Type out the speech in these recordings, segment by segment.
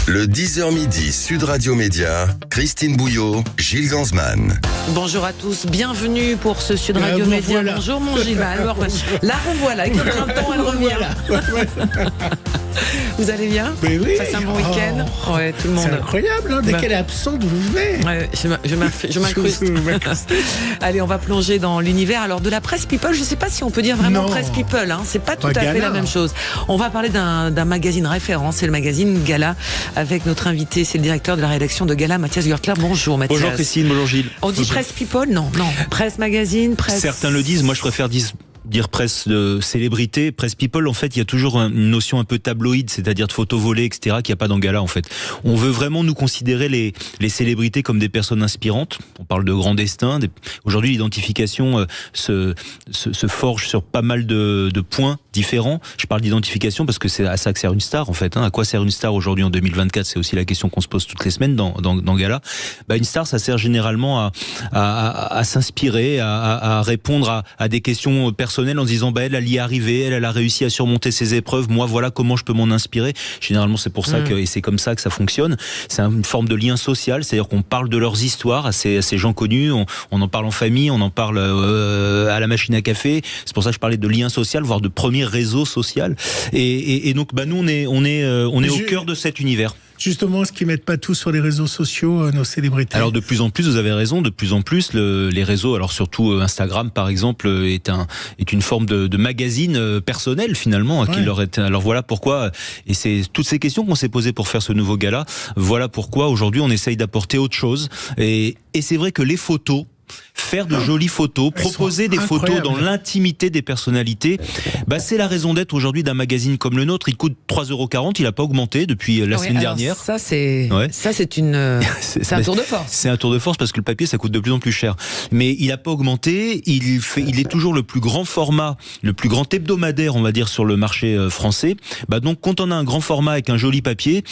Le 10h midi, Sud Radio Média, Christine Bouillot, Gilles Gansman. Bonjour à tous, bienvenue pour ce Sud Radio Média. Voilà. Bonjour mon Gilles. Alors, la revoilà, avec le printemps, elle revient. Vous allez bien? Mais oui. Passez un bon week-end? Ouais, tout le monde. C'est incroyable, hein, dès Bah. qu'elle est absente, vous venez. Ouais, je m'incruste. Allez, on va plonger dans l'univers. Alors, de la presse people, je ne sais pas si on peut dire vraiment Non. presse people. Hein. C'est pas tout à Gala. fait la même chose. On va parler d'un magazine référence, c'est le magazine Gala, avec notre invité, c'est le directeur de la rédaction de Gala, Mathias Gürtler. Bonjour Mathias. Bonjour Christine, bonjour Gilles. On dit presse people? Non. Presse magazine, presse... Certains le disent, moi je préfère dire presse de célébrité, presse people. En fait, il y a toujours une notion un peu tabloïde, c'est-à-dire de photos volées, etc., qu'il n'y a pas dans Gala, en fait. On veut vraiment nous considérer les célébrités comme des personnes inspirantes. On parle de grands destins. Aujourd'hui, l'identification se forge sur pas mal de points différents. Je parle d'identification parce que c'est à ça que sert une star, en fait. À quoi sert une star aujourd'hui en 2024? C'est aussi la question qu'on se pose toutes les semaines dans Gala. Une star, ça sert généralement à s'inspirer, à répondre à des questions personnelles en se disant elle y est arrivée, elle a réussi à surmonter ses épreuves, moi voilà comment je peux m'en inspirer. Généralement c'est pour ça et c'est comme ça que ça fonctionne. C'est une forme de lien social, c'est-à-dire qu'on parle de leurs histoires à ces gens connus, on en parle en famille, on en parle à la machine à café. C'est pour ça que je parlais de lien social, voire de premier réseau social. Et donc nous on est au cœur de cet univers. Justement, est-ce qu'ils mettent pas tout sur les réseaux sociaux, nos célébrités? Alors de plus en plus, vous avez raison, de plus en plus les réseaux, alors surtout Instagram par exemple, est une forme de magazine personnel finalement, qui leur est. Alors voilà pourquoi, et c'est toutes ces questions qu'on s'est posées pour faire ce nouveau gala. Voilà pourquoi aujourd'hui on essaye d'apporter autre chose. Et c'est vrai que les photos, faire de jolies photos, proposer des photos dans l'intimité des personnalités, c'est la raison d'être aujourd'hui d'un magazine comme le nôtre. Il coûte 3,40 €, il n'a pas augmenté depuis la semaine dernière. Ça c'est c'est un tour de force. C'est un tour de force parce que le papier ça coûte de plus en plus cher. Mais il n'a pas augmenté, il est toujours le plus grand format, le plus grand hebdomadaire on va dire sur le marché français. Donc quand on a un grand format avec un joli papier,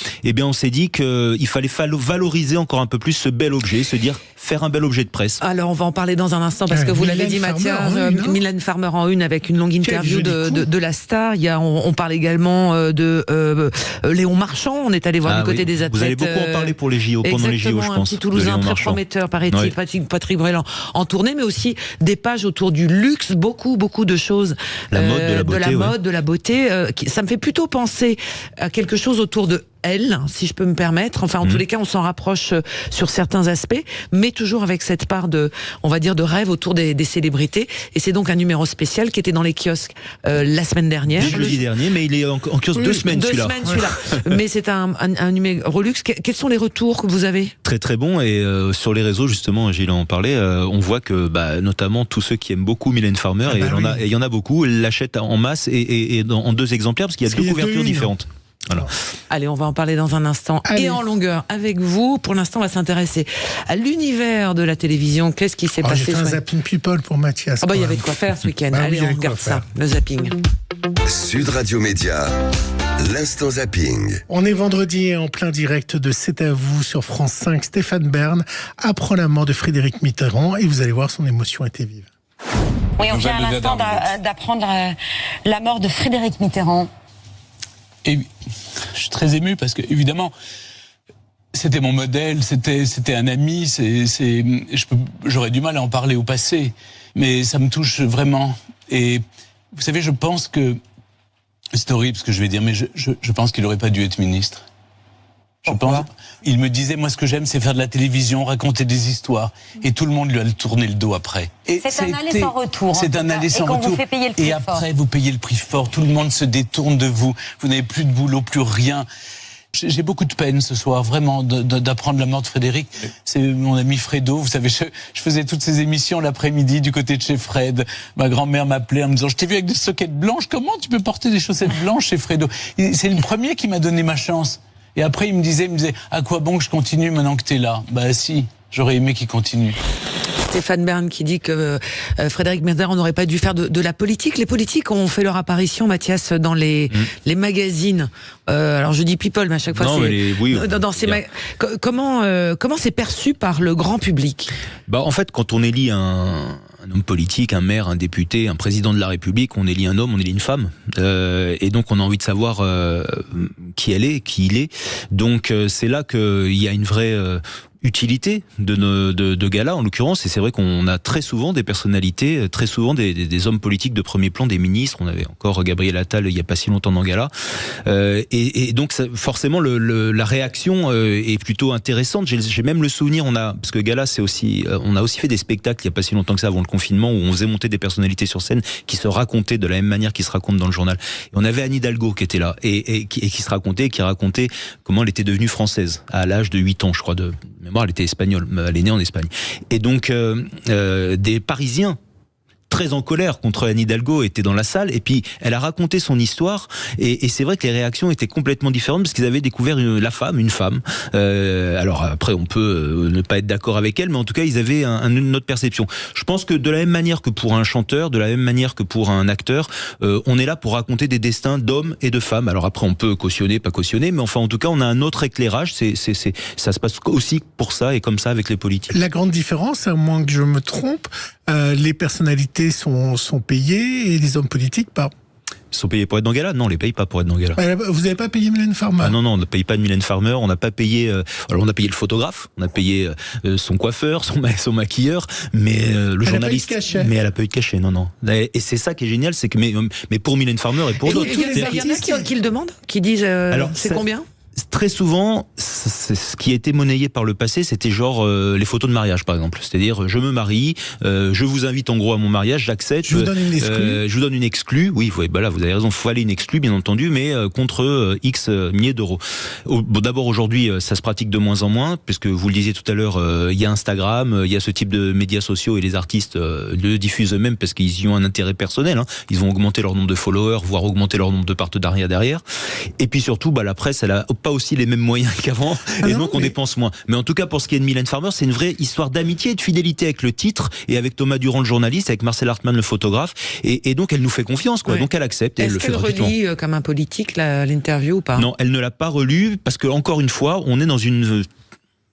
on s'est dit qu'il fallait valoriser encore un peu plus ce bel objet, se dire faire un bel objet de presse. Alors on va en parler dans un instant parce que vous l'avez dit Mathias, Mylène Farmer en une avec une longue interview de la star. On parle également de Léon Marchand, on est allé voir du côté des athlètes. Vous allez beaucoup en parler pour les JO, pendant les JO je pense. Un petit Toulousain très prometteur paraît-il, Patrick Brelan en tournée, mais aussi des pages autour du luxe, beaucoup de choses. La mode, de la beauté. Ça me fait plutôt penser à quelque chose autour de elle, si je peux me permettre. Enfin, en tous les cas, on s'en rapproche sur certains aspects, mais toujours avec cette part de rêve autour des célébrités. Et c'est donc un numéro spécial qui était dans les kiosques la semaine dernière. Jeudi dernier, mais il est en kiosque 2 semaines celui-là. Mais c'est un numéro luxe. Quels sont les retours que vous avez? Très très bon. Et sur les réseaux, justement, Gilles en parlait, on voit que notamment tous ceux qui aiment beaucoup Mylène Farmer, il y en a beaucoup, l'achètent en masse et en 2 exemplaires parce qu'il y a 2 couvertures différentes. Voilà. Allez, on va en parler dans un instant et en longueur avec vous. Pour l'instant, on va s'intéresser à l'univers de la télévision. Qu'est-ce qui s'est passé? J'ai fait un zapping people pour Mathias. Il y avait de quoi faire ce week-end. Allez, on regarde ça, le zapping. Sud Radio Média, l'instant zapping. On est vendredi en plein direct de C'est à vous sur France 5. Stéphane Bern apprend la mort de Frédéric Mitterrand et vous allez voir, son émotion était vive. Oui, on vient à l'instant d'apprendre la mort de Frédéric Mitterrand. Et je suis très ému parce que évidemment c'était mon modèle, c'était un ami, j'aurais du mal à en parler au passé, mais ça me touche vraiment. Et vous savez, je pense que c'est horrible ce que je vais dire, mais je pense qu'il n'aurait pas dû être ministre. Il me disait, moi ce que j'aime c'est faire de la télévision, raconter des histoires, et tout le monde lui a tourné le dos après. C'est un aller sans retour. C'est un aller sans retour. Vous fait payer le prix fort. Après vous payez le prix fort, tout le monde se détourne de vous, vous n'avez plus de boulot, plus rien. J'ai beaucoup de peine ce soir, vraiment, d'apprendre la mort de Frédéric. C'est mon ami Fredo, vous savez, je faisais toutes ces émissions l'après-midi du côté de chez Fred. Ma grand-mère m'appelait en me disant, je t'ai vu avec des soquettes blanches, comment tu peux porter des chaussettes blanches chez Fredo? C'est le premier qui m'a donné ma chance. Et après, il me disait, à quoi bon que je continue maintenant que t'es là? Si, j'aurais aimé qu'il continue. Stéphane Bern qui dit que Frédéric Mitterrand n'aurait pas dû faire de la politique. Les politiques ont fait leur apparition, Mathias, dans les magazines. Alors je dis people, mais à chaque fois comment c'est perçu par le grand public? En fait, quand on élit un homme politique, un maire, un député, un président de la République, on élit un homme, on élit une femme. Et donc on a envie de savoir qui elle est, qui il est. Donc c'est là qu'il y a une vraie utilité de gala en l'occurrence, et c'est vrai qu'on a très souvent des personnalités, très souvent des hommes politiques de premier plan, des ministres. On avait encore Gabriel Attal il y a pas si longtemps dans gala, et donc ça, forcément la réaction est plutôt intéressante. J'ai même le souvenir, parce que gala c'est aussi, on a aussi fait des spectacles il y a pas si longtemps que ça, avant le confinement, où on faisait monter des personnalités sur scène qui se racontaient de la même manière qu'ils se racontent dans le journal. Et on avait Anne Hidalgo qui était là et qui racontait comment elle était devenue française à l'âge de 8 ans, je crois, de mémoire, elle était espagnole, elle est née en Espagne. Et donc, des Parisiens très en colère contre Anne Hidalgo étaient dans la salle, et puis elle a raconté son histoire, et c'est vrai que les réactions étaient complètement différentes, parce qu'ils avaient découvert une femme. Alors après, on peut ne pas être d'accord avec elle, mais en tout cas, ils avaient une autre perception. Je pense que de la même manière que pour un chanteur, de la même manière que pour un acteur, on est là pour raconter des destins d'hommes et de femmes. Alors après, on peut cautionner, pas cautionner, mais enfin, en tout cas, on a un autre éclairage. Ça se passe aussi pour ça, et comme ça avec les politiques. La grande différence, à moins que je me trompe, les personnalités sont payées et les hommes politiques pas. Ils sont payés pour être dans gala ? Non, on les paye pas pour être dans gala. Vous n'avez pas payé Mylène Farmer ? Ah non, on ne paye pas Mylène Farmer. On n'a pas payé. Alors on a payé le photographe, on a payé son coiffeur, son maquilleur, mais le journaliste. Mais elle a pas eu de cachet. Non. Et c'est ça qui est génial, c'est que mais pour Mylène Farmer et pour d'autres. Il y en a qui le demandent, qui disent. Alors c'est combien ? Très souvent, ce qui a été monnayé par le passé, c'était genre les photos de mariage, par exemple. C'est-à-dire, je me marie, je vous invite en gros à mon mariage, j'accepte. Je vous donne une exclue. Je vous donne une exclue. Oui, bah là, vous avez raison, il faut aller une exclue, bien entendu, mais contre X milliers d'euros. Bon, d'abord, aujourd'hui, ça se pratique de moins en moins, puisque vous le disiez tout à l'heure, il y a Instagram, il y a ce type de médias sociaux, et les artistes le diffusent eux-mêmes parce qu'ils y ont un intérêt personnel. Hein. Ils vont augmenter leur nombre de followers, voire augmenter leur nombre de partenariats derrière. Et puis surtout, la presse, elle a pas aussi les mêmes moyens qu'avant, et donc on dépense moins. Mais en tout cas, pour ce qui est de Mylène Farmer, c'est une vraie histoire d'amitié et de fidélité avec le titre, et avec Thomas Durand, le journaliste, avec Marcel Hartmann, le photographe, et donc elle nous fait confiance, quoi. Ouais. Donc elle accepte, et elle le fait gratuitement. Est-ce qu'elle relit comme un politique l'interview ou pas ? Non, elle ne l'a pas relu, parce que encore une fois, on est dans une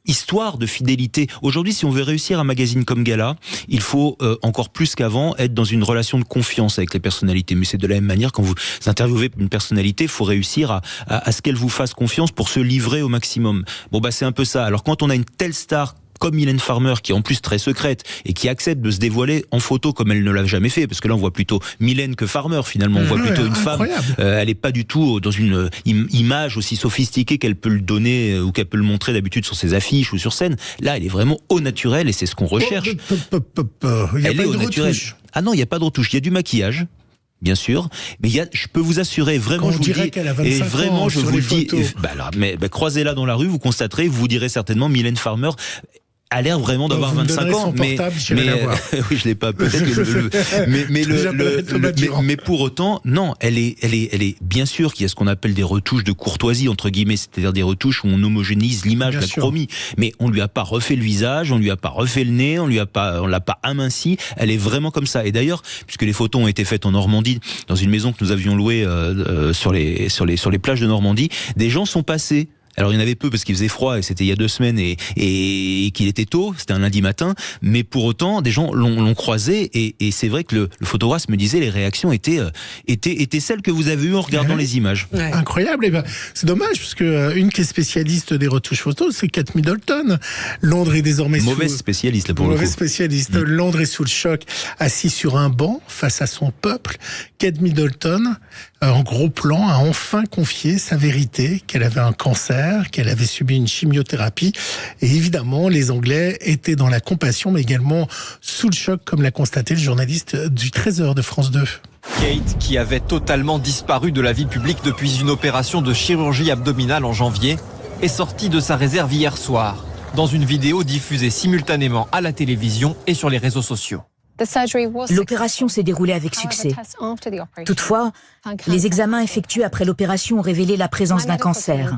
histoire de fidélité. Aujourd'hui, si on veut réussir un magazine comme Gala, il faut encore plus qu'avant être dans une relation de confiance avec les personnalités. Mais c'est de la même manière, quand vous interviewez une personnalité, il faut réussir à ce qu'elle vous fasse confiance pour se livrer au maximum. Bon, c'est un peu ça. Alors quand on a une telle star comme Mylène Farmer, qui est en plus très secrète et qui accepte de se dévoiler en photo comme elle ne l'a jamais fait, parce que là on voit plutôt Mylène que Farmer finalement, on voit plutôt une femme, elle est pas du tout dans une image aussi sophistiquée qu'elle peut le donner ou qu'elle peut le montrer d'habitude sur ses affiches ou sur scène. Là elle est vraiment au naturel, et c'est ce qu'on recherche. Elle est au naturel. Ah non, il n'y a pas de retouche, il y a du maquillage. Bien sûr, mais je peux vous assurer, vraiment, je vous le dis, et vraiment, je vous le dis, croisez-la dans la rue, vous constaterez, vous direz certainement, Mylène Farmer a l'air vraiment d'avoir 25 ans, oui, je l'ai pas, peut-être, mais pour autant, non, elle est bien sûr qu'il y a ce qu'on appelle des retouches de courtoisie, entre guillemets, c'est-à-dire des retouches où on homogénise l'image, la chromie, mais on lui a pas refait le visage, on lui a pas refait le nez, on l'a pas aminci, elle est vraiment comme ça. Et d'ailleurs, puisque les photos ont été faites en Normandie, dans une maison que nous avions louée sur les plages de Normandie, des gens sont passés. Alors il y en avait peu parce qu'il faisait froid, et c'était il y a 2 semaines, et qu'il était tôt, c'était un lundi matin, mais pour autant des gens l'ont croisé, et c'est vrai que le photographe me disait les réactions étaient celles que vous avez eues en regardant les images. Ouais. Incroyable. Et c'est dommage, parce que une qui est spécialiste des retouches photos, c'est Kate Middleton. Londres est désormais spécialiste là pour le coup. Spécialiste. Londres est sous le choc, assis sur un banc face à son peuple. Kate Middleton, en gros plan, a enfin confié sa vérité, qu'elle avait un cancer, qu'elle avait subi une chimiothérapie. Et évidemment, les Anglais étaient dans la compassion, mais également sous le choc, comme l'a constaté le journaliste du 13h de France 2. Kate, qui avait totalement disparu de la vie publique depuis une opération de chirurgie abdominale en janvier, est sortie de sa réserve hier soir, dans une vidéo diffusée simultanément à la télévision et sur les réseaux sociaux. L'opération s'est déroulée avec succès. Toutefois, les examens effectués après l'opération ont révélé la présence d'un cancer.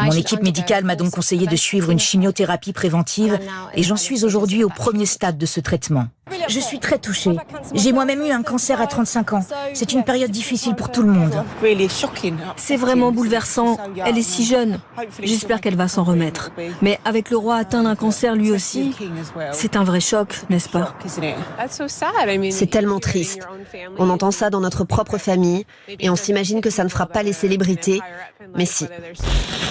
Mon équipe médicale m'a donc conseillé de suivre une chimiothérapie préventive, et j'en suis aujourd'hui au premier stade de ce traitement. Je suis très touchée. J'ai moi-même eu un cancer à 35 ans. C'est une période difficile pour tout le monde. C'est vraiment bouleversant. Elle est si jeune. J'espère qu'elle va s'en remettre. Mais avec le roi atteint d'un cancer lui aussi, c'est un vrai choc, n'est-ce pas? C'est tellement triste. On entend ça dans notre propre famille et on s'imagine que ça ne fera pas les célébrités, mais si.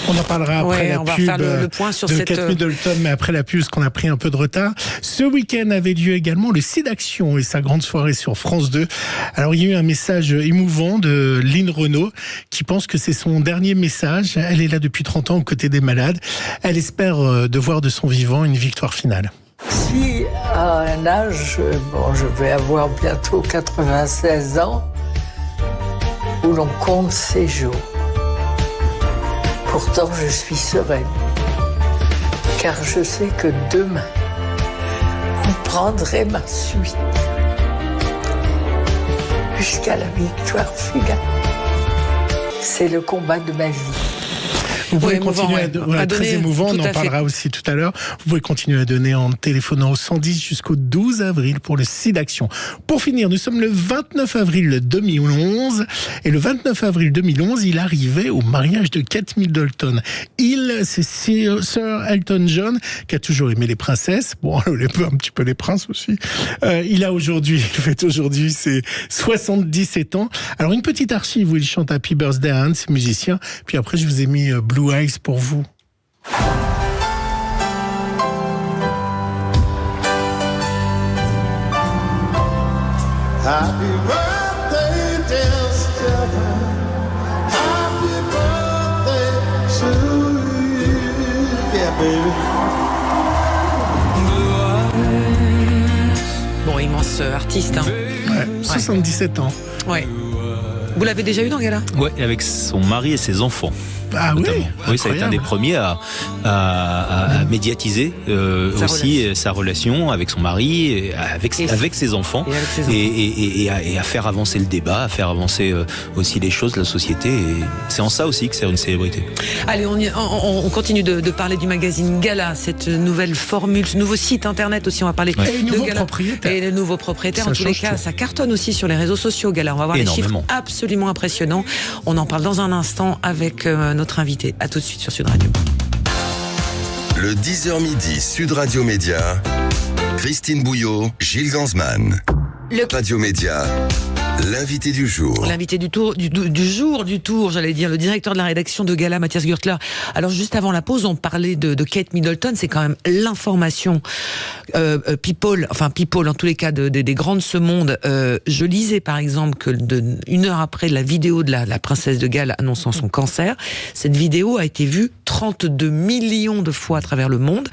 On en parlera après la on va pub faire le point sur de Kate Middleton, mais après la pub, parce qu'on a pris un peu de retard. Ce week-end avait lieu également le SIDAction et sa grande soirée sur France 2. Alors il y a eu un message émouvant de Lynn Renaud qui pense que c'est son dernier message. Elle est là depuis 30 ans aux côtés des malades. Elle espère de voir de son vivant une victoire finale. Si à un âge, je vais avoir bientôt 96 ans, où l'on compte ses jours. Pourtant, je suis sereine, car je sais que demain, vous prendrez ma suite jusqu'à la victoire finale. C'est le combat de ma vie. Vous pouvez continuer à donner, très émouvant, on en parlera aussi tout à l'heure. Vous pouvez continuer à donner en téléphonant au 110 jusqu'au 12 avril pour le SIDAction. Pour finir, nous sommes le 29 avril 2011 et le 29 avril 2011, il arrivait au mariage de Kate Middleton. C'est Sir Elton John qui a toujours aimé les princesses, bon, un petit peu les princes aussi. Il fête aujourd'hui ses 77 ans. Alors une petite archive où il chante Happy Birthday à un de ses musiciens, puis après je vous ai mis Blue Eyes pour vous. Happy birthday, dear Stephen. Happy birthday to you. Yeah, baby. Bon, immense artiste. Hein. Ouais, 77 ans. Ouais. Vous l'avez déjà eu dans Gala ? Ouais, avec son mari et ses enfants. Ah notamment. Oui, ça a été un des premiers à médiatiser sa relation avec son mari, et avec ses enfants, et à faire avancer le débat, à faire avancer aussi les choses, la société. Et c'est en ça aussi que c'est une célébrité. Allez, on continue de parler du magazine Gala, cette nouvelle formule, ce nouveau site internet aussi, on va parler de Gala. Et le nouveau propriétaire. En tous les cas, ça cartonne aussi sur les réseaux sociaux, Gala. On va voir les chiffres absolument impressionnants. On en parle dans un instant avec notre invité. À tout de suite sur Sud Radio. Le 10h midi, Sud Radio Média, Christine Bouillot, Gilles Gansman. Radio Média, l'invité du jour. L'invité du jour, j'allais dire, le directeur de la rédaction de Gala, Mathias Gürtler. Alors juste avant la pause, on parlait de Kate Middleton, c'est quand même l'information people en tous les cas des grands de ce monde. Je lisais par exemple que une heure après la vidéo de la princesse de Galles annonçant son cancer, cette vidéo a été vue 32 millions de fois à travers le monde.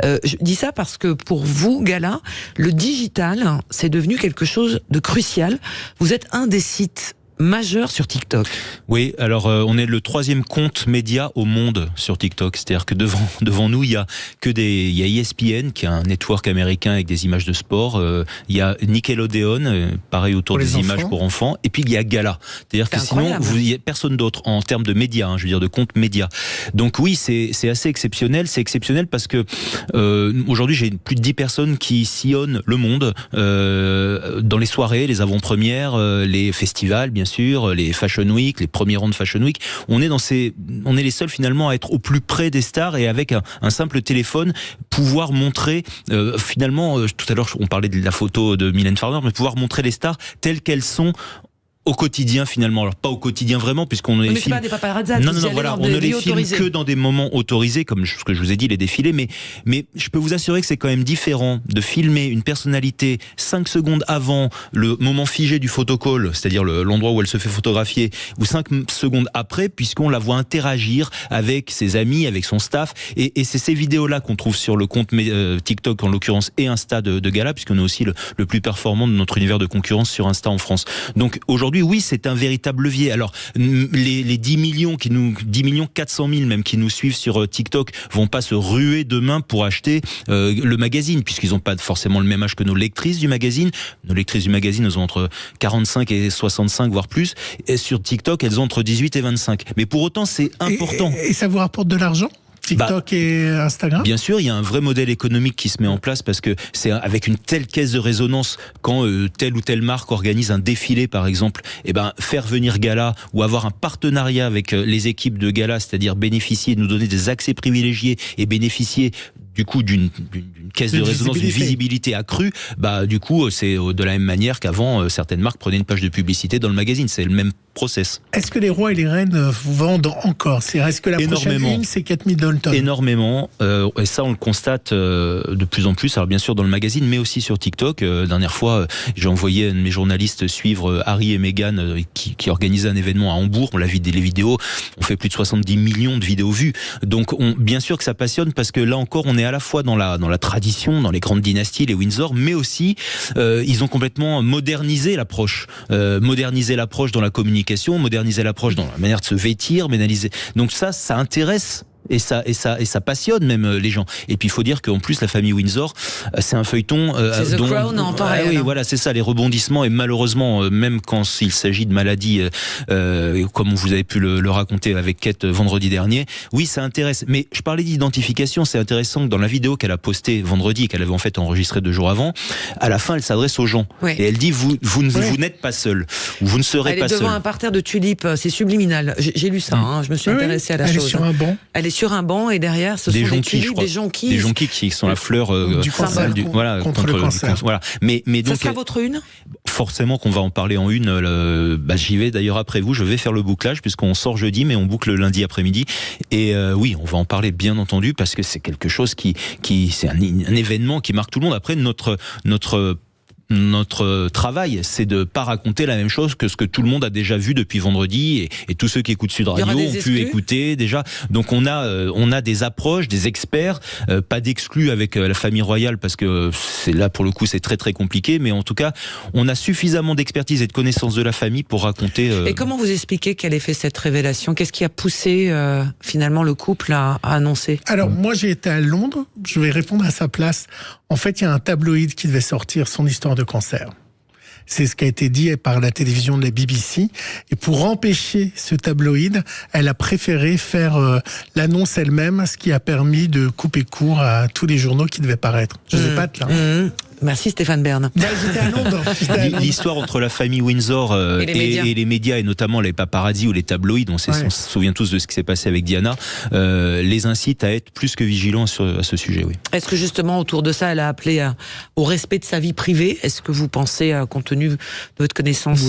Je dis ça parce que pour vous, Gala, le digital, c'est devenu quelque chose de crucial. Vous êtes un des sites majeur sur TikTok. Oui, alors on est le 3e compte média au monde sur TikTok, c'est-à-dire que devant nous il y a ESPN qui est un network américain avec des images de sport, il y a Nickelodeon, pareil autour des images pour enfants, et puis il y a Gala, c'est-à-dire que sinon il n'y a personne d'autre en termes de médias, je veux dire de compte média. Donc oui, c'est assez exceptionnel, parce que aujourd'hui j'ai plus de 10 personnes qui sillonnent le monde dans les soirées, les avant-premières, les festivals bien sûr, les Fashion Week, les premiers rangs de Fashion Week. On est les seuls finalement à être au plus près des stars et avec un simple téléphone pouvoir montrer finalement, tout à l'heure on parlait de la photo de Mylène Farmer, mais pouvoir montrer les stars telles qu'elles sont au quotidien finalement. Alors pas au quotidien vraiment puisqu'on ne les filme. Pas des paparazzas. Non, voilà, on ne les filme que dans des moments autorisés comme ce que je vous ai dit, les défilés, mais je peux vous assurer que c'est quand même différent de filmer une personnalité 5 secondes avant le moment figé du photocall, c'est-à-dire l'endroit où elle se fait photographier, ou 5 secondes après, puisqu'on la voit interagir avec ses amis, avec son staff, et c'est ces vidéos-là qu'on trouve sur le compte TikTok en l'occurrence et Insta de Gala, puisqu'on est aussi le plus performant de notre univers de concurrence sur Insta en France. Donc aujourd'hui, oui, c'est un véritable levier. Alors, les 10 millions 400 000 même qui nous suivent sur TikTok vont pas se ruer demain pour acheter le magazine, puisqu'ils n'ont pas forcément le même âge que nos lectrices du magazine. Nos lectrices du magazine, elles ont entre 45 et 65, voire plus. Et sur TikTok, elles ont entre 18 et 25. Mais pour autant, c'est important. Et ça vous rapporte de l'argent ? TikTok et Instagram? Bien sûr, il y a un vrai modèle économique qui se met en place parce que c'est avec une telle caisse de résonance quand telle ou telle marque organise un défilé, par exemple, faire venir Gala ou avoir un partenariat avec les équipes de Gala, c'est-à-dire bénéficier, nous donner des accès privilégiés et bénéficier du coup d'une caisse de résonance, d'une visibilité accrue, du coup c'est de la même manière qu'avant certaines marques prenaient une page de publicité dans le magazine, c'est le même process. Est-ce que les rois et les reines vendent encore? Est-ce que la prochaine une, c'est Kate Middleton? Énormément, et ça on le constate de plus en plus, alors bien sûr dans le magazine, mais aussi sur TikTok. Dernière fois, j'ai envoyé un de mes journalistes suivre Harry et Meghan qui organisaient un événement à Hambourg, on l'a vu les vidéos, on fait plus de 70 millions de vidéos vues, donc bien sûr que ça passionne parce que là encore on est à la fois dans la tradition, dans les grandes dynasties, les Windsor, mais aussi ils ont complètement modernisé l'approche dans la communication, moderniser l'approche dans la manière de se vêtir, donc ça intéresse. Et ça passionne même les gens. Et puis il faut dire qu'en plus la famille Windsor, c'est un feuilleton. C'est The Crown en temps réel. Oui, voilà, c'est ça, les rebondissements. Et malheureusement, même quand il s'agit de maladies, comme vous avez pu le raconter avec Kate vendredi dernier, oui, ça intéresse. Mais je parlais d'identification, c'est intéressant que dans la vidéo qu'elle a postée vendredi, qu'elle avait en fait enregistrée 2 jours avant, à la fin, elle s'adresse aux gens. Oui. Et elle dit vous n'êtes pas seul, ou vous ne serez pas seul. Elle est devant un parterre de tulipes, c'est subliminal. J'ai lu ça. Je me suis intéressée à la chose. Elle est sur un banc. Elle est sur un banc et derrière ce sont des tulipes, des jonquilles. Des jonquilles qui sont la fleur du cancer, contre le cancer. Voilà. Mais donc, ça sera votre une? Forcément qu'on va en parler en une. J'y vais d'ailleurs après vous. Je vais faire le bouclage puisqu'on sort jeudi, mais on boucle lundi après-midi. Et oui, on va en parler bien entendu parce que c'est quelque chose qui c'est un événement qui marque tout le monde. Après notre travail, c'est de pas raconter la même chose que ce que tout le monde a déjà vu depuis vendredi et tous ceux qui écoutent Sud Radio ont pu écouter déjà. Donc on a des approches, des experts, pas d'exclus avec la famille royale parce que c'est là pour le coup c'est très très compliqué, mais en tout cas on a suffisamment d'expertise et de connaissances de la famille pour raconter. Et comment vous expliquez qu'elle ait fait cette révélation? Qu'est-ce qui a poussé finalement le couple à annoncer? Alors moi j'ai été à Londres, je vais répondre à sa place. En fait, il y a un tabloïd qui devait sortir son histoire de cancer. C'est ce qui a été dit par la télévision de la BBC. Et pour empêcher ce tabloïd, elle a préféré faire l'annonce elle-même, ce qui a permis de couper court à tous les journaux qui devaient paraître. Je sais pas là. Merci Stéphane Bern. J'étais à Londres. L'histoire entre la famille Windsor et les médias, et notamment les paparazzi ou les tabloïds, on se souvient tous de ce qui s'est passé avec Diana, les incite à être plus que vigilants à ce sujet. Oui. Est-ce que justement autour de ça, elle a appelé au respect de sa vie privée? Est-ce que vous pensez, compte tenu de votre connaissance,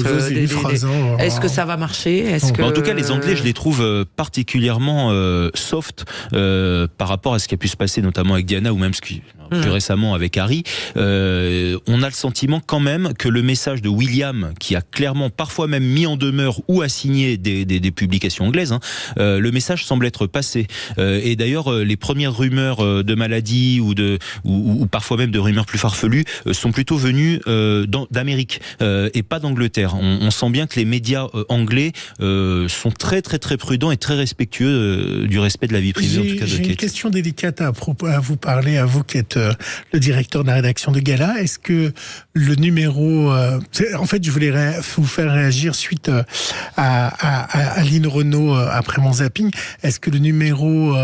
est-ce que ça va marcher? En tout cas, les Anglais, je les trouve particulièrement soft par rapport à ce qui a pu se passer notamment avec Diana ou même plus récemment avec Harry. On a le sentiment quand même que le message de William, qui a clairement parfois même mis en demeure ou a signé des publications anglaises, le message semble être passé. Et d'ailleurs, les premières rumeurs de maladie ou parfois même de rumeurs plus farfelues sont plutôt venues d'Amérique et pas d'Angleterre. On sent bien que les médias anglais sont très très très prudents et très respectueux du respect de la vie privée. En tout cas, j'ai une question délicate à vous parler, à vous qui êtes le directeur de la rédaction de Gala. Est-ce que le numéro... en fait, je voulais vous faire réagir suite à Lynn Renault après mon zapping. Est-ce que le numéro...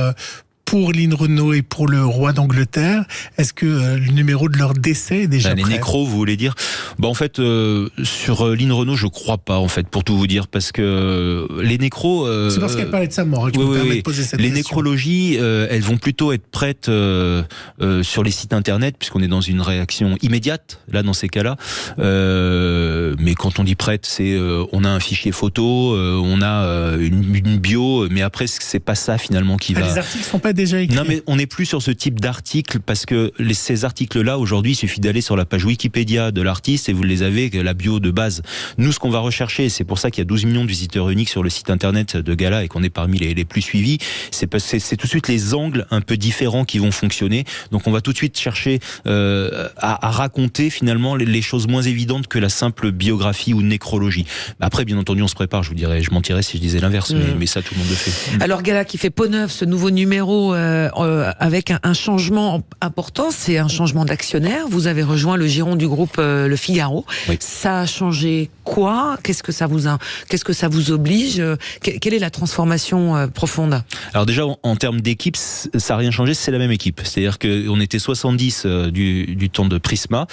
pour Lynn Renault et pour le roi d'Angleterre, est-ce que le numéro de leur décès est déjà prêt? Les nécros, vous voulez dire? En fait, sur Lynn Renault, je crois pas, en fait, pour tout vous dire, parce que les nécros... c'est parce qu'elle parlait de sa mort que je me permets de poser cette question. Les nécrologies, elles vont plutôt être prêtes sur les sites internet, puisqu'on est dans une réaction immédiate, là, dans ces cas-là. Mais quand on dit prête, c'est on a un fichier photo, on a une bio, mais après, c'est pas ça, finalement, qui va... Les articles sont pas déjà écrit. Non, mais on n'est plus sur ce type d'article parce que ces articles-là, aujourd'hui, il suffit d'aller sur la page Wikipédia de l'artiste et vous les avez, la bio de base. Nous, ce qu'on va rechercher, c'est pour ça qu'il y a 12 millions de visiteurs uniques sur le site internet de Gala et qu'on est parmi les plus suivis, c'est tout de suite les angles un peu différents qui vont fonctionner. Donc on va tout de suite chercher à raconter finalement les choses moins évidentes que la simple biographie ou nécrologie. Après, bien entendu, on se prépare, je mentirais si je disais l'inverse, mais ça, tout le monde le fait. Alors Gala qui fait peau neuve, ce nouveau numéro mot avec un changement important, c'est un changement d'actionnaire. Vous avez rejoint le giron du groupe Le Figaro. Oui. Ça a changé quoi ? Qu'est-ce que ça vous oblige ? Quelle est la transformation profonde ? Alors déjà, en termes d'équipe, ça n'a rien changé, c'est la même équipe. C'est-à-dire qu'on était 70 du temps de Prisma,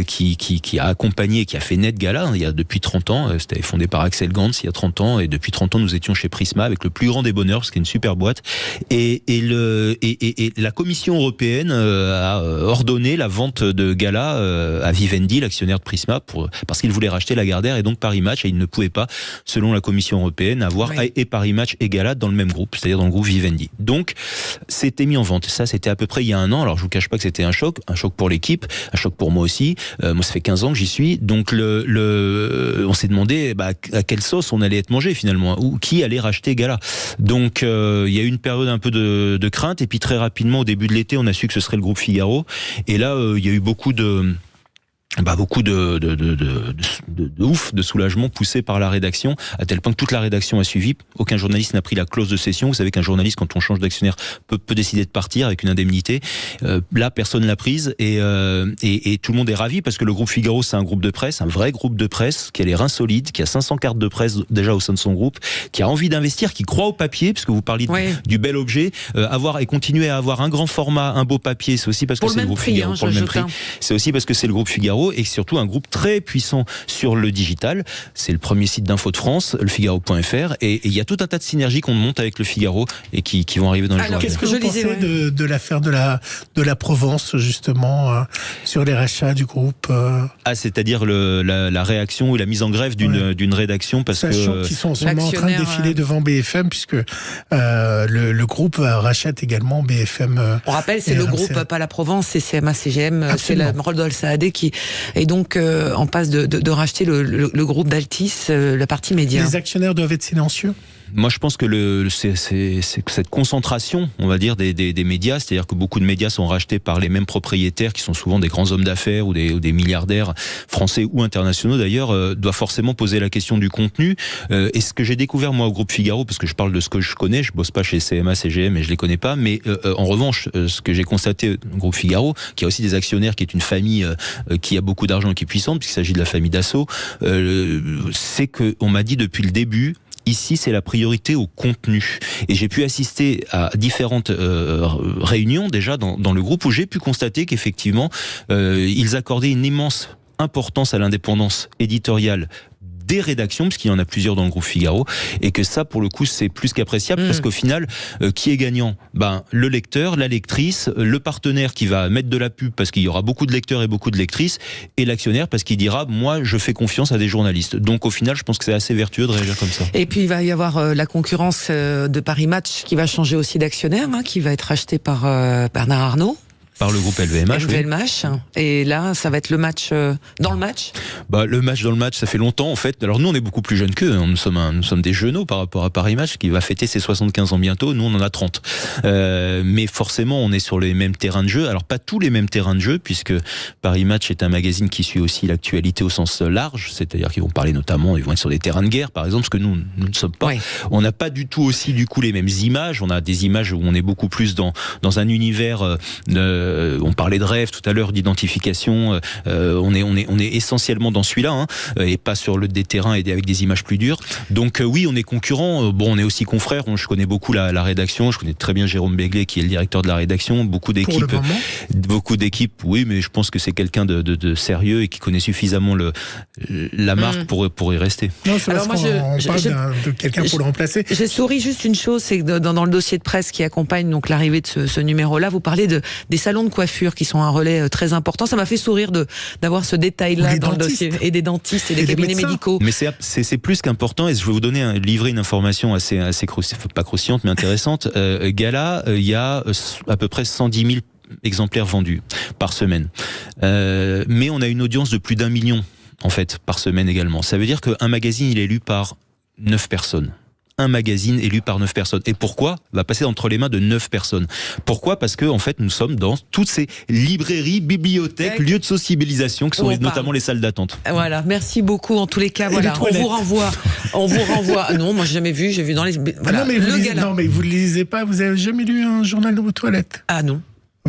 qui a accompagné, qui a fait Net Gala, il y a depuis 30 ans. C'était fondé par Axel Gantz il y a 30 ans, et depuis 30 ans, nous étions chez Prisma avec le plus grand des bonheurs, parce que c'est une super boîte. Et la Commission européenne a ordonné la vente de Gala à Vivendi, l'actionnaire de Prisma, parce qu'il voulait racheter Lagardère et donc Paris Match, et il ne pouvait pas, selon la Commission européenne, avoir et Paris Match et Gala dans le même groupe, c'est-à-dire dans le groupe Vivendi. Donc, c'était mis en vente. Ça, c'était à peu près il y a un an. Alors, je vous cache pas que c'était un choc pour l'équipe, un choc pour moi aussi. Moi, ça fait 15 ans que j'y suis. Donc, on s'est demandé à quelle sauce on allait être mangé finalement, ou qui allait racheter Gala. Donc, il y a eu une période un peu de crainte, et puis très rapidement, au début de l'été, on a su que ce serait le groupe Figaro. Et là, il y a eu beaucoup de soulagement poussé par la rédaction, à tel point que toute la rédaction a suivi. Aucun journaliste n'a pris la clause de cession. Vous savez qu'un journaliste, quand on change d'actionnaire, peut décider de partir avec une indemnité. Là, personne l'a prise, et tout le monde est ravi, parce que le groupe Figaro, c'est un groupe de presse, un vrai groupe de presse, qui a les reins solides, qui a 500 cartes de presse déjà au sein de son groupe, qui a envie d'investir, qui croit au papier, puisque vous parliez du bel objet, et continuer à avoir un grand format, un beau papier, c'est aussi parce que c'est le groupe Figaro, pour le même prix. C'est aussi parce que c'est le groupe Figaro, et surtout un groupe très puissant sur le digital. C'est le premier site d'info de France, lefigaro.fr, et il y a tout un tas de synergies qu'on monte avec le Figaro et qui vont arriver dans les jours à venir. Qu'est-ce que vous pensez de l'affaire de la Provence, justement, sur les rachats du groupe c'est-à-dire la réaction ou la mise en grève d'une rédaction, parce sachant qu'ils sont en ce moment en train de défiler devant BFM, puisque le groupe rachète également BFM. On rappelle, c'est le groupe, pas la Provence, c'est CMA-CGM, c'est la Rodolphe Saadé qui est donc en passe de racheter le groupe d'Altis, la partie média. Les actionnaires doivent être silencieux ? Moi, je pense que c'est cette concentration, on va dire, des médias, c'est-à-dire que beaucoup de médias sont rachetés par les mêmes propriétaires, qui sont souvent des grands hommes d'affaires ou des milliardaires français ou internationaux d'ailleurs, doit forcément poser la question du contenu. Et ce que j'ai découvert moi au groupe Figaro, parce que je parle de ce que je connais, je bosse pas chez CMA, CGM et je les connais pas, mais en revanche, ce que j'ai constaté au groupe Figaro, qui a aussi des actionnaires, qui est une famille qui a beaucoup d'argent et qui est puissante, puisqu'il s'agit de la famille Dassault, c'est qu'on m'a dit depuis le début, ici, c'est la priorité au contenu. Et j'ai pu assister à différentes réunions déjà dans le groupe, où j'ai pu constater qu'effectivement, ils accordaient une immense importance à l'indépendance éditoriale des rédactions, parce qu'il y en a plusieurs dans le groupe Figaro, et que ça, pour le coup, c'est plus qu'appréciable, parce qu'au final, qui est gagnant ? Le lecteur, la lectrice, le partenaire qui va mettre de la pub, parce qu'il y aura beaucoup de lecteurs et beaucoup de lectrices, et l'actionnaire, parce qu'il dira, moi, je fais confiance à des journalistes. Donc, au final, je pense que c'est assez vertueux de réagir comme ça. Et puis, il va y avoir la concurrence de Paris Match, qui va changer aussi d'actionnaire, qui va être racheté par Bernard Arnault. Par le groupe LVMH. LVMH. Oui. Et là, ça va être le match dans le match. Le match dans le match, ça fait longtemps en fait. Alors nous, on est beaucoup plus jeunes qu'eux. Nous sommes des jeuneaux par rapport à Paris Match, qui va fêter ses 75 ans bientôt. Nous, on en a 30. Mais forcément, on est sur les mêmes terrains de jeu. Alors pas tous les mêmes terrains de jeu, puisque Paris Match est un magazine qui suit aussi l'actualité au sens large. C'est-à-dire qu'ils vont parler notamment, ils vont être sur des terrains de guerre, par exemple, ce que nous ne sommes pas. Oui. On n'a pas du tout aussi du coup les mêmes images. On a des images où on est beaucoup plus dans un univers. On parlait de rêve tout à l'heure, d'identification. On est essentiellement dans celui-là, et pas sur des terrains et avec des images plus dures. Donc oui, on est concurrents. On est aussi confrères. Je connais beaucoup la rédaction. Je connais très bien Jérôme Béglé, qui est le directeur de la rédaction. Beaucoup d'équipes. Oui, mais je pense que c'est quelqu'un de sérieux et qui connaît suffisamment la marque pour y rester. Non, c'est parce qu'on parle de quelqu'un pour le remplacer. J'ai souri juste une chose, c'est que dans le dossier de presse qui accompagne donc l'arrivée de ce numéro-là, vous parlez des salons de coiffure qui sont un relais très important. Ça m'a fait sourire d'avoir ce détail-là dans le dossier. Et des dentistes et des cabinets médicaux. Mais c'est plus qu'important, et je vais vous livrer une information assez pas croustillante, mais intéressante. Gala, il y a à peu près 110 000 exemplaires vendus par semaine. Mais on a une audience de plus d'1 million, en fait, par semaine également. Ça veut dire qu'un magazine, il est lu par 9 personnes. un magazine élu par 9 personnes. Et pourquoi ? Va passer entre les mains de 9 personnes. Pourquoi ? Parce que, en fait, nous sommes dans toutes ces librairies, bibliothèques, lieux de sociabilisation, qui sont notamment les salles d'attente. Voilà, merci beaucoup. En tous les cas, voilà, on vous renvoie. Non, moi, j'ai jamais vu, j'ai vu dans les. Voilà, non, mais vous ne lisez pas, vous avez jamais lu un journal de vos toilettes ? Ah non.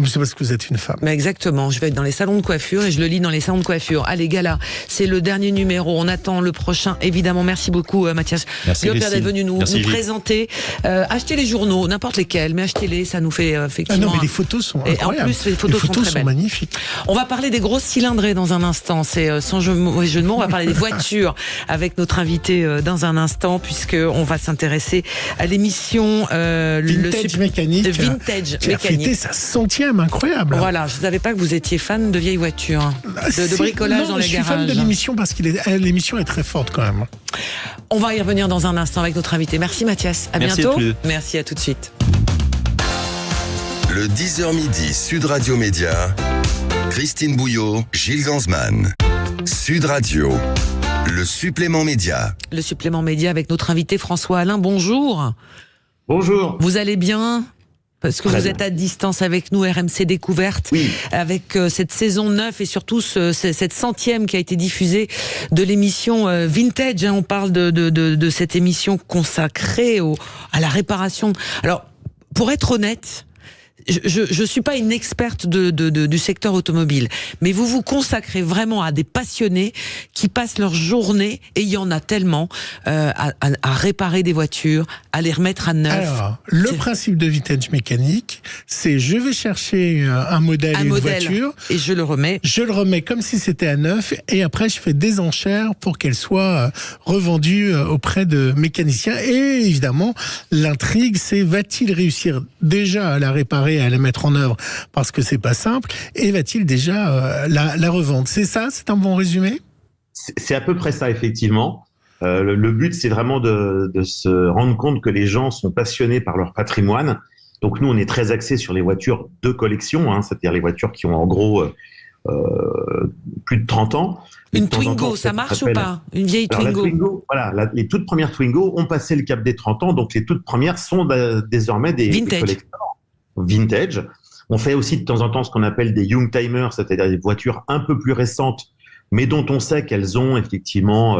C'est parce que vous êtes une femme. Mais exactement, je vais être dans les salons de coiffure et je le lis dans les salons de coiffure. Allez, Gala, c'est le dernier numéro, on attend le prochain, évidemment. Merci beaucoup Mathias Léopère d'être venu nous présenter. Achetez les journaux, n'importe lesquels, mais achetez-les, ça nous fait effectivement... Ah non, mais les photos sont incroyables. Et en plus, les photos sont très belles. Magnifiques. On va parler des grosses cylindrées dans un instant, c'est sans jeu de mots, on va parler des voitures avec notre invité dans un instant, puisqu'on va s'intéresser à l'émission Vintage Mécanique. Vintage qui a fêté sa 100e. Incroyable. Voilà, je ne savais pas que vous étiez fan de vieilles voitures, de bricolage dans les garages. Je suis fan de l'émission parce que l'émission est très forte quand même. On va y revenir dans un instant avec notre invité. Merci Mathias, à bientôt. Merci, à tout de suite. Le 10h midi Sud Radio Média, Christine Bouillot, Gilles Ganzmann. Sud Radio, le supplément média. Le supplément média avec notre invité François Alain, bonjour. Bonjour. Vous allez bien ? Parce que vous êtes à distance avec nous, RMC Découverte, avec cette saison 9 et surtout cette 100e qui a été diffusée de l'émission Vintage. On parle de cette émission consacrée à la réparation. Alors, pour être honnête, je suis pas une experte du secteur automobile, mais vous vous consacrez vraiment à des passionnés qui passent leur journée, et il y en a tellement, à réparer des voitures, à les remettre à neuf. Alors, le principe de Vintage Mécanique, c'est je vais chercher un modèle et une voiture, et je le remets comme si c'était à neuf, et après je fais des enchères pour qu'elle soit revendue auprès de mécaniciens. Et évidemment, l'intrigue, c'est va-t-il réussir déjà à la réparer, à la mettre en œuvre, parce que c'est pas simple, et va-t-il déjà la revendre? C'est ça, c'est un bon résumé? C'est à peu près ça, effectivement. Le but, c'est vraiment de se rendre compte que les gens sont passionnés par leur patrimoine. Donc nous, on est très axé sur les voitures de collection, c'est-à-dire les voitures qui ont en gros plus de 30 ans. Une Twingo, ça marche ou pas? Une vieille Twingo. La Twingo, voilà, les toutes premières Twingo ont passé le cap des 30 ans, donc les toutes premières sont désormais des collecteurs vintage. On fait aussi de temps en temps ce qu'on appelle des young timers, c'est-à-dire des voitures un peu plus récentes, mais dont on sait qu'elles ont effectivement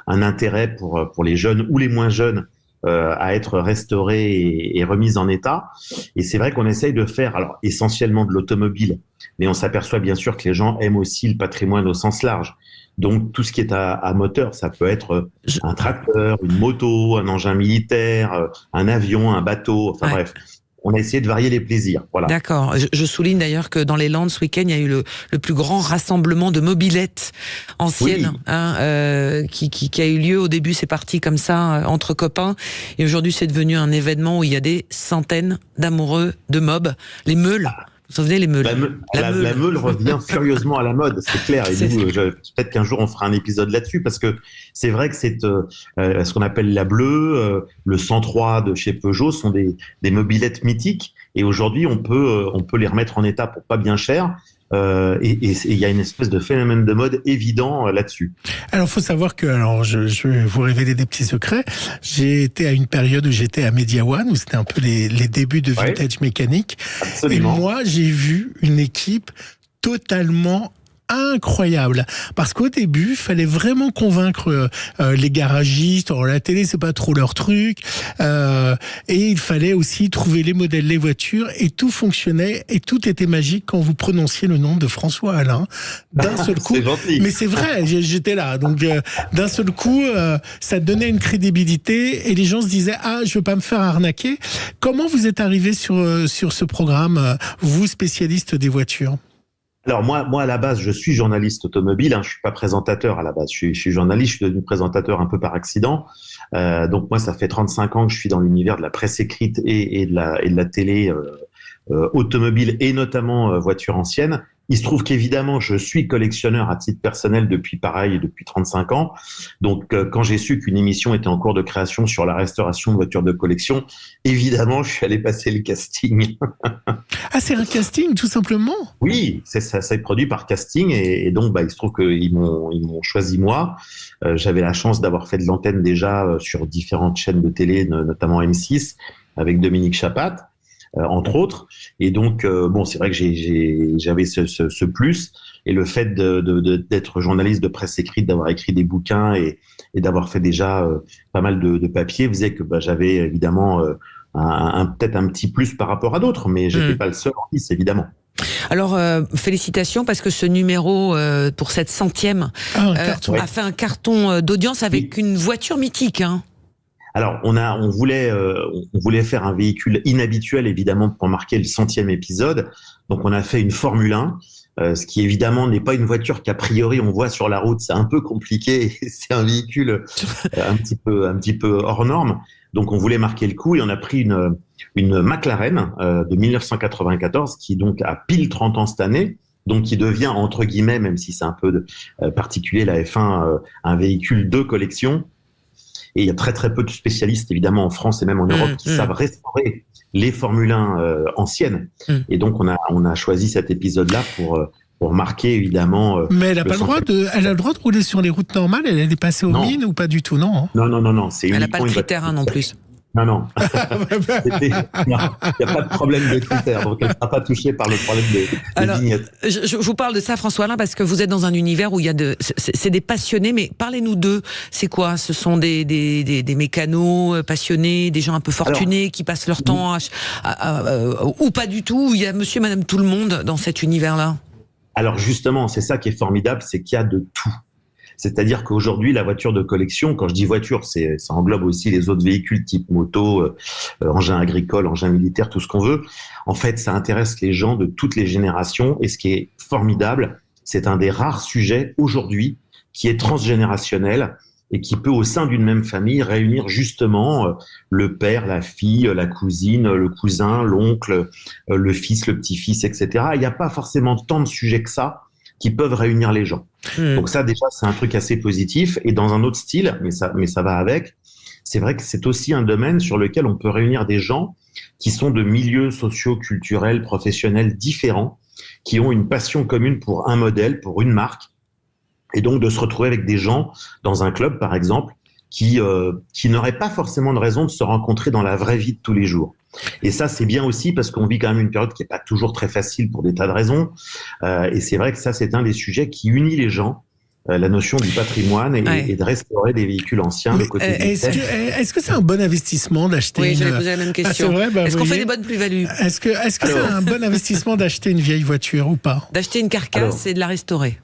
un intérêt pour les jeunes ou les moins jeunes à être restaurées et remises en état. Et c'est vrai qu'on essaye de faire, alors essentiellement de l'automobile, mais on s'aperçoit bien sûr que les gens aiment aussi le patrimoine au sens large. Donc tout ce qui est à moteur, ça peut être un tracteur, une moto, un engin militaire, un avion, un bateau, enfin bref. On a essayé de varier les plaisirs. Voilà. D'accord. Je souligne d'ailleurs que dans les Landes, ce week-end, il y a eu le plus grand rassemblement de mobylettes anciennes, qui a eu lieu. Au début, c'est parti comme ça, entre copains. Et aujourd'hui, c'est devenu un événement où il y a des centaines d'amoureux de mob. Les meules. Vous vous souvenez, les meules? La meule revient furieusement à la mode, c'est clair. Et nous, peut-être qu'un jour on fera un épisode là-dessus, parce que c'est vrai que c'est ce qu'on appelle la bleue, le 103 de chez Peugeot sont des mobylettes mythiques. Et aujourd'hui, on peut les remettre en état pour pas bien cher. Et il y a une espèce de phénomène de mode évident là-dessus. Alors, faut savoir que, je vais vous révéler des petits secrets. J'ai été à une période où j'étais à Media One, où c'était un peu les débuts de Vintage Mécanique. Absolument. Et moi, j'ai vu une équipe totalement incroyable, parce qu'au début, il fallait vraiment convaincre les garagistes. Alors, la télé, c'est pas trop leur truc, et il fallait aussi trouver les modèles, les voitures, et tout fonctionnait, et tout était magique quand vous prononciez le nom de François Alain d'un seul coup. Mais c'est vrai, j'étais là, donc d'un seul coup, ça donnait une crédibilité, et les gens se disaient je veux pas me faire arnaquer. Comment vous êtes arrivé sur ce programme, vous, spécialiste des voitures? Alors moi à la base, je suis journaliste automobile, je suis pas présentateur à la base, je suis journaliste, je suis devenu présentateur un peu par accident. Donc moi, ça fait 35 ans que je suis dans l'univers de la presse écrite et de la télé automobile, et notamment voiture ancienne. Il se trouve qu'évidemment, je suis collectionneur à titre personnel depuis 35 ans. Donc, quand j'ai su qu'une émission était en cours de création sur la restauration de voitures de collection, évidemment, je suis allé passer le casting. Ah, c'est un casting, tout simplement? Oui, ça est produit par casting et donc, il se trouve qu'ils m'ont choisi moi. J'avais la chance d'avoir fait de l'antenne déjà sur différentes chaînes de télé, notamment M6, avec Dominique Chapat. Entre autres, et donc c'est vrai que j'avais ce plus, et le fait d'être journaliste de presse écrite, d'avoir écrit des bouquins et d'avoir fait déjà pas mal de papiers faisait que j'avais évidemment peut-être un petit plus par rapport à d'autres, mais j'étais pas le seul en lice, évidemment. Alors, félicitations, parce que ce numéro, pour cette 100e, a fait un carton d'audience avec une voiture mythique, hein. Alors, on voulait faire un véhicule inhabituel, évidemment, pour marquer le 100e épisode. Donc, on a fait une Formule 1, ce qui, évidemment, n'est pas une voiture qu'a priori on voit sur la route. C'est un peu compliqué. C'est un véhicule un petit peu hors norme. Donc, on voulait marquer le coup et on a pris une McLaren de 1994 qui, donc, a pile 30 ans cette année. Donc, qui devient, entre guillemets, même si c'est un peu particulier, la F1, un véhicule de collection. Et il y a très très peu de spécialistes, évidemment, en France et même en Europe, qui savent restaurer les Formule 1 anciennes. Et donc, on a choisi cet épisode-là pour marquer, évidemment... Mais elle a le droit de rouler sur les routes normales? Elle est passée aux mines ou pas du tout, non? Non. Elle n'a pas le critère non plus. Non. Il n'y a pas de problème de critères, donc elle ne sera pas touchée par le problème des vignettes. Je vous parle de ça, François Alain, parce que vous êtes dans un univers où il y a c'est des passionnés, mais parlez-nous d'eux. C'est quoi? Ce sont des mécanos passionnés, des gens un peu fortunés qui passent leur temps ou pas du tout? Il y a monsieur et madame tout le monde dans cet univers-là? Alors justement, c'est ça qui est formidable, c'est qu'il y a de tout. C'est-à-dire qu'aujourd'hui, la voiture de collection, quand je dis voiture, ça englobe aussi les autres véhicules type moto, engins agricoles, engins militaires, tout ce qu'on veut. En fait, ça intéresse les gens de toutes les générations. Et ce qui est formidable, c'est un des rares sujets aujourd'hui qui est transgénérationnel et qui peut, au sein d'une même famille, réunir justement le père, la fille, la cousine, le cousin, l'oncle, le fils, le petit-fils, etc. Il n'y a pas forcément tant de sujets que ça qui peuvent réunir les gens. Donc ça, déjà, c'est un truc assez positif. Et dans un autre style, mais ça va avec, c'est vrai que c'est aussi un domaine sur lequel on peut réunir des gens qui sont de milieux sociaux, culturels, professionnels différents, qui ont une passion commune pour un modèle, pour une marque, et donc de se retrouver avec des gens dans un club, par exemple, qui n'auraient pas forcément de raison de se rencontrer dans la vraie vie de tous les jours. Et ça, c'est bien aussi parce qu'on vit quand même une période qui n'est pas toujours très facile pour des tas de raisons. Et c'est vrai que ça, c'est un des sujets qui unit les gens, la notion du patrimoine et de restaurer des véhicules anciens de côté. Est-ce que c'est un bon investissement d'acheter Oui, j'allais poser la même question. C'est vrai, est-ce qu'on fait des bonnes plus-values? Est-ce que c'est un bon investissement d'acheter une vieille voiture ou pas? D'acheter une carcasse et de la restaurer?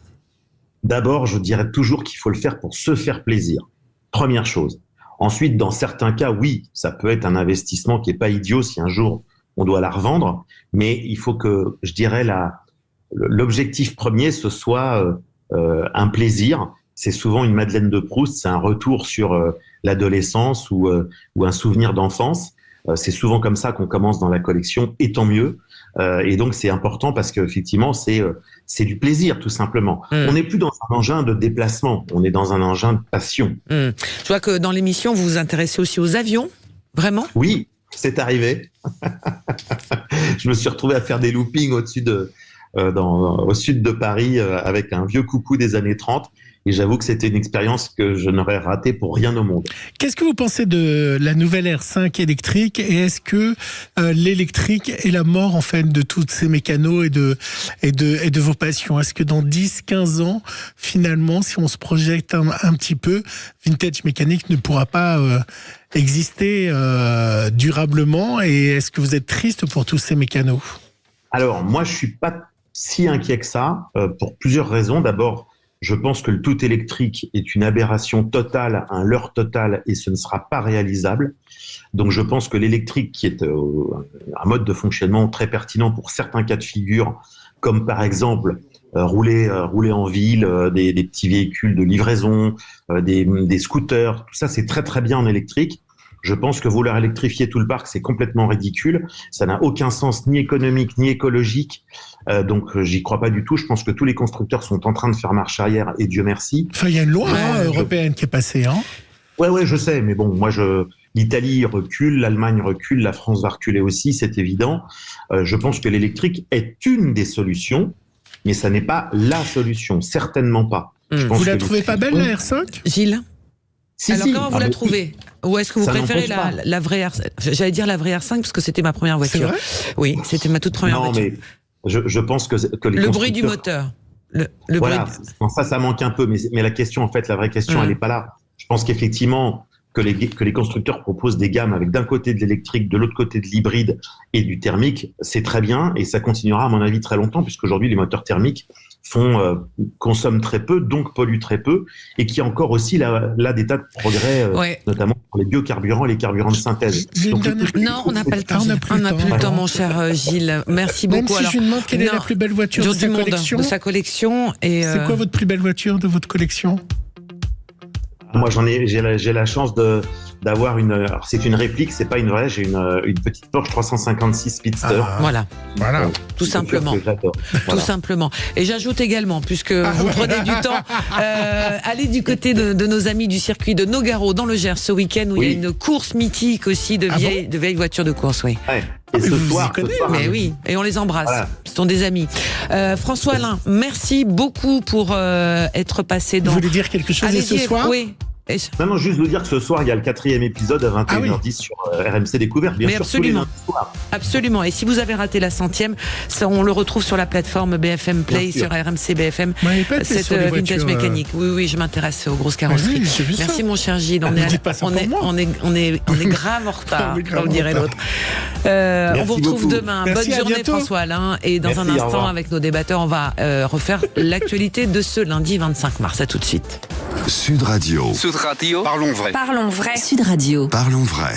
D'abord, je dirais toujours qu'il faut le faire pour se faire plaisir. Première chose. Ensuite, dans certains cas, oui, ça peut être un investissement qui est pas idiot si un jour on doit la revendre, mais il faut que, je dirais, l'objectif premier, ce soit un plaisir. C'est souvent une Madeleine de Proust, c'est un retour sur l'adolescence ou un souvenir d'enfance. C'est souvent comme ça qu'on commence dans la collection, et tant mieux. Et donc c'est important parce qu'effectivement c'est du plaisir tout simplement. On n'est plus dans un engin de déplacement, on est dans un engin de passion. Je vois que dans l'émission vous vous intéressez aussi aux avions, vraiment? Oui, c'est arrivé. Je me suis retrouvé à faire des loopings au sud de Paris avec un vieux coucou des années 30. Et j'avoue que c'était une expérience que je n'aurais ratée pour rien au monde. Qu'est-ce que vous pensez de la nouvelle R5 électrique? Et est-ce que l'électrique est la mort en fait de tous ces mécanos et de vos passions? Est-ce que dans 10-15 ans, finalement, si on se projette un petit peu, Vintage Mécanique ne pourra pas exister durablement? Et est-ce que vous êtes triste pour tous ces mécanos? Alors, moi, je suis pas si inquiet que ça, pour plusieurs raisons. D'abord, je pense que le tout électrique est une aberration totale, un leurre total, et ce ne sera pas réalisable. Donc je pense que l'électrique, qui est un mode de fonctionnement très pertinent pour certains cas de figure, comme par exemple rouler en ville, des petits véhicules de livraison, des scooters, tout ça c'est très très bien en électrique. Je pense que vouloir électrifier tout le parc, c'est complètement ridicule. Ça n'a aucun sens ni économique ni écologique. Donc, j'y crois pas du tout. Je pense que tous les constructeurs sont en train de faire marche arrière et Dieu merci. Enfin, il y a une loi européenne qui est passée, hein. Ouais, je sais. Mais bon, l'Italie recule, l'Allemagne recule, la France va reculer aussi, c'est évident. Je pense que l'électrique est une des solutions, mais ça n'est pas la solution, certainement pas. Vous la trouvez pas belle, la R5 ? Gilles ? Alors, comment vous la trouvez ? Ou est-ce que vous préférez la vraie R5 ? J'allais dire la vraie R5 parce que c'était ma première voiture. C'est vrai ? Oui, c'était ma toute première voiture. Non, mais je pense que les le bruit du moteur. Voilà, ça manque un peu. Mais la question, en fait, la vraie question, elle n'est pas là. Je pense qu'effectivement, que les constructeurs proposent des gammes avec d'un côté de l'électrique, de l'autre côté de l'hybride et du thermique, c'est très bien et ça continuera, à mon avis, très longtemps, puisqu'aujourd'hui, les moteurs thermiques consomment très peu, donc polluent très peu, et qui a encore aussi là des tas de progrès, notamment pour les biocarburants et les carburants de synthèse. Non, on n'a pas le temps. On n'a plus le temps, mon cher Gilles. Merci beaucoup. Même si je lui demande quelle est la plus belle voiture de sa collection. C'est quoi votre plus belle voiture de votre collection ? Moi, j'ai la chance d'avoir alors c'est une réplique, c'est pas une vraie, j'ai une petite Porsche 356 Speedster. Voilà. Tout simplement. Tout simplement. Et j'ajoute également, puisque vous prenez du temps, allez du côté de nos amis du circuit de Nogaro dans le Gers ce week-end où il y a une course mythique aussi de vieilles voitures de course, oui. Ouais. Et ce soir, mais oui, et on les embrasse. Voilà. Ce sont des amis. François Alain, merci beaucoup pour être passé dans. Vous voulez dire quelque chose ce soir ? Oui. Non, juste vous dire que ce soir, il y a le 4e épisode à 21h10 sur RMC Découverte, bien sûr, absolument. tous les lundis soirs. Absolument. Et si vous avez raté la 100e, on le retrouve sur la plateforme BFM Play, sur RMC BFM. Cette vintage mécanique. Oui, je m'intéresse aux grosses carrosseries. Merci, mon cher Gilles. On est grave en retard, comme dirait l'autre. On vous retrouve demain. Bonne journée, François Alain. Et dans un instant, avec nos débatteurs, on va refaire l'actualité de ce lundi 25 mars. À tout de suite. Sud Radio. Parlons vrai. Sud Radio. Parlons vrai.